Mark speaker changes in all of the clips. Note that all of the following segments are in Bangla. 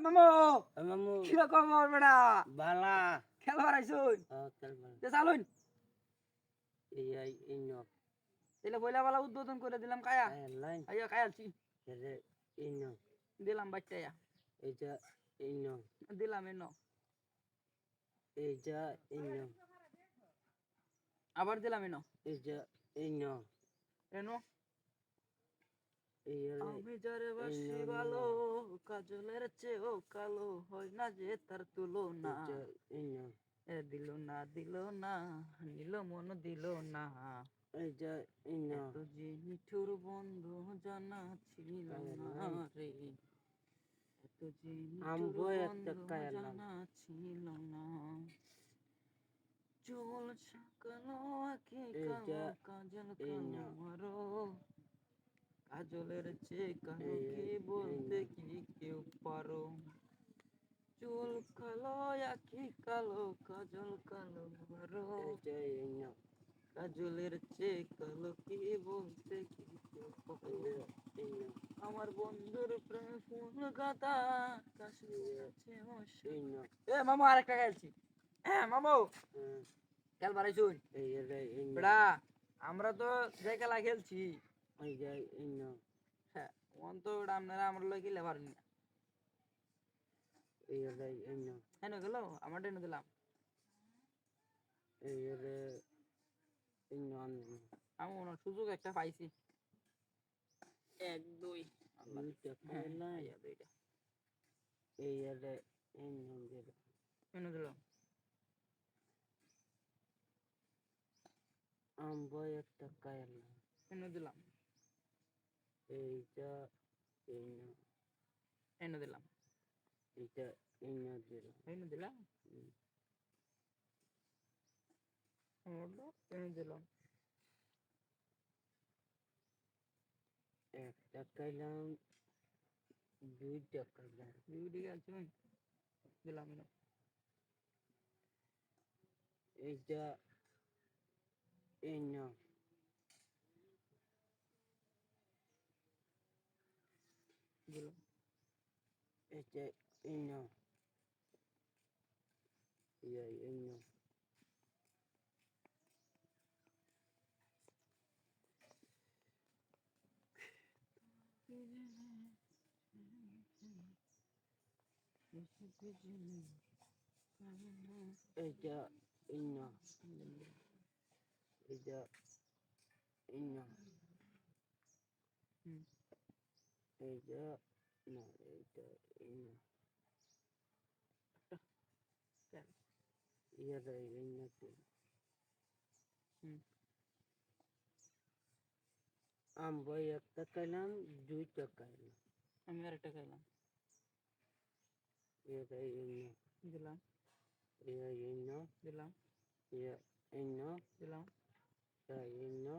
Speaker 1: মামু
Speaker 2: মামু
Speaker 1: কিরকম বেড়া
Speaker 2: বালা
Speaker 1: খেলবার আইসুন
Speaker 2: খেলবা
Speaker 1: চালুন
Speaker 2: এই ইনো
Speaker 1: তাহলে বইলা বালা উদ্বোধন করে দিলাম কায়া
Speaker 2: লাইন
Speaker 1: আইয়া কায়ালছি
Speaker 2: রে ইনো
Speaker 1: দিলাম বাচ্চায়া
Speaker 2: এইটা ইনো
Speaker 1: দিলাম এনো
Speaker 2: এইটা ইনো
Speaker 1: আবার দিলাম এনো
Speaker 2: এইটা ইনো
Speaker 1: এনো
Speaker 2: এই
Speaker 1: আমি যারে বাসি ভালো কাজলের চেয়েও কালো হয় না যে তার তুলনা
Speaker 2: ইনো
Speaker 1: এ দিল না নিল মন দিল না
Speaker 2: এইটা ইনো
Speaker 1: এত যে নিঠুর বন্ধু জানা ছিল না রে এত যে নিঠুর বন্ধু জানা ছিল না চুল কালো আঁখি কালো কাজল কালো মারো কাজলের চেয়ে কালো কি বলতে কি কেউ পারো চুল কালো আঁখি কালো কাজল কালো মারো কাজলের চেয়ে কালো কি বলতে কি কেউ পারো আমার বন্ধুর প্রেম ফুল গাদা এ মামু আরেকটা খেলছি হ্যাঁ মামু খেলবার আইসুন বেড়া আমরা তো যে খেলা খেলছি হ্যাঁ ওন তো ওটা আপনারা আমার লোক খেলে পারেন না হ্যাঁ গেল আমার টেনে দিলাম আমি ওনার সুযোগ একটা পাইছি 1 2 দুইটা এনে দিলাম
Speaker 2: আম্বো একটা কায়লা
Speaker 1: এনে দিলাম
Speaker 2: এইটা ইনো
Speaker 1: এনে দিলাম
Speaker 2: এইটা ইনো দিলাম
Speaker 1: এনে দিলাম এনে দিলাম
Speaker 2: একটা কাইলাম দুইটা কাইলাম
Speaker 1: দুইটা আছে দিলাম না
Speaker 2: এইটা ইনো
Speaker 1: দিলাম
Speaker 2: এইটা ইনো ইনো এইটা ইনো এইটা ইনো এইটা না এইটা ইনো ইয়ারে ইনো আম্বো একটা কাইলাম দুইটা কাইলাম
Speaker 1: আমি আরেকটা খাইলাম
Speaker 2: ইয়ারে ইনো
Speaker 1: দিলাম
Speaker 2: ইনো
Speaker 1: দিলাম
Speaker 2: ইনো
Speaker 1: দিলাম
Speaker 2: ইনো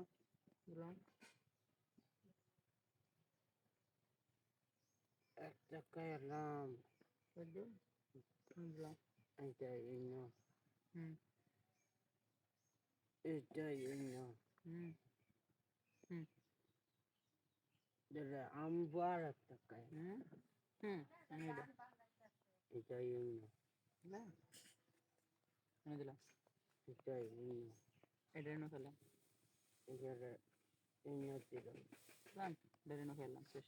Speaker 1: দিলাম
Speaker 2: একটা কাইলাম
Speaker 1: দিলাম
Speaker 2: এইটা ইনো
Speaker 1: হুম
Speaker 2: এইটা ইনো
Speaker 1: হুম হুম
Speaker 2: দাদা আম্বো আর একটা কাইলাম
Speaker 1: এনে দিলাম
Speaker 2: এটা ইনো
Speaker 1: এনে দিলাম
Speaker 2: এটা ইনো
Speaker 1: এটা এনে খেলাম
Speaker 2: এখানে ইনো দিলাম
Speaker 1: এটা এনে খেলাম শেষ